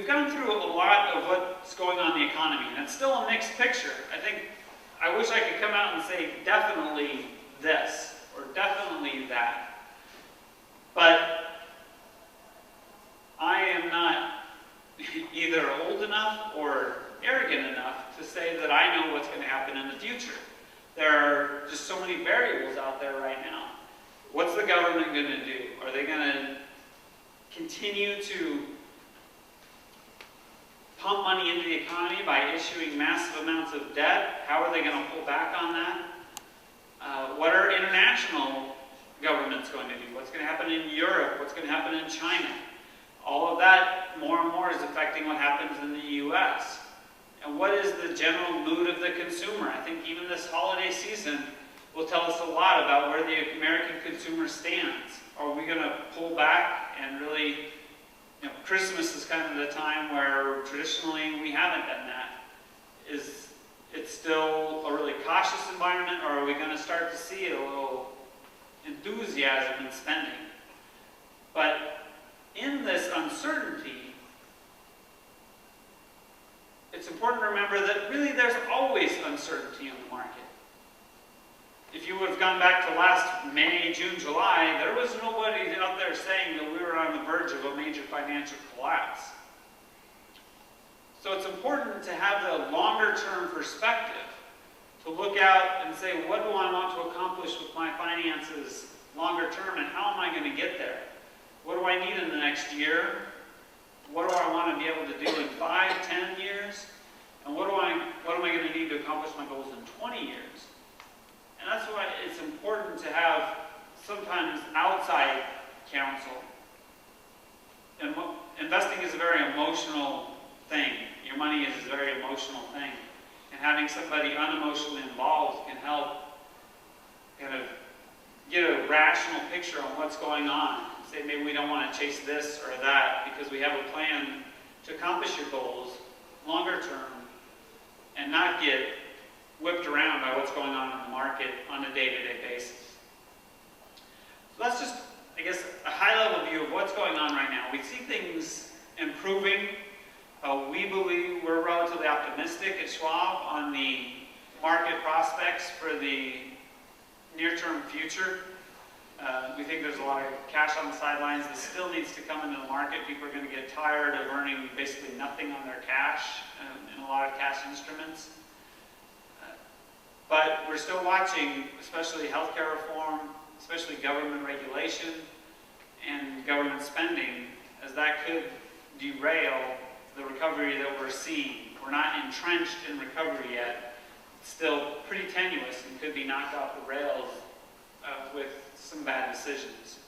we've gone through a lot of what's going on in the economy, and it's still a mixed picture. I wish I could come out and say definitely this, or definitely that. But I am not either old enough or arrogant enough to say that I know what's going to happen in the future. There are just so many variables out there right now. What's the government going to do? Are they going to continue to pump money into the economy by issuing massive amounts of debt? How are they going to pull back on that? What are international governments going to do? What's going to happen in Europe? What's going to happen in China? All of that more and more is affecting what happens in the U.S. And what is the general mood of the consumer? I think even this holiday season will tell us a lot about where the American consumer stands. Are we going to pull back and really, Christmas is kind of the time where traditionally we haven't done that. Is it still a really cautious environment, or are we going to start to see a little enthusiasm in spending? But in this uncertainty, it's important to remember that really there's always uncertainty in the market. If you would have gone back to last May, June, July, there was nobody out there saying that we were on the verge of a major financial collapse. So it's important to have the longer-term perspective, to look out and say, what do I want to accomplish with my finances longer term, and how am I going to get there? What do I need in the next year? What do I want to be able to do in 5, 10 years? And what am I going to need to accomplish my goals in 20 years? And that's why it's important to have sometimes outside counsel. And investing is a very emotional thing. Your money is a very emotional thing. And having somebody unemotionally involved can help kind of get a rational picture on what's going on. Say maybe we don't want to chase this or that because we have a plan to accomplish your goals longer term and not get whipped around by what's going on in the market on a day-to-day basis. So that's just, I guess, a high-level view of what's going on right now. We see things improving. We believe we're relatively optimistic at Schwab on the market prospects for the near-term future. We think there's a lot of cash on the sidelines that still needs to come into the market. People are going to get tired of earning basically nothing on their cash in a lot of cash instruments. But we're still watching, especially healthcare reform, especially government regulation and government spending, as that could derail the recovery that we're seeing. We're not entrenched in recovery yet. It's still pretty tenuous and could be knocked off the rails with some bad decisions.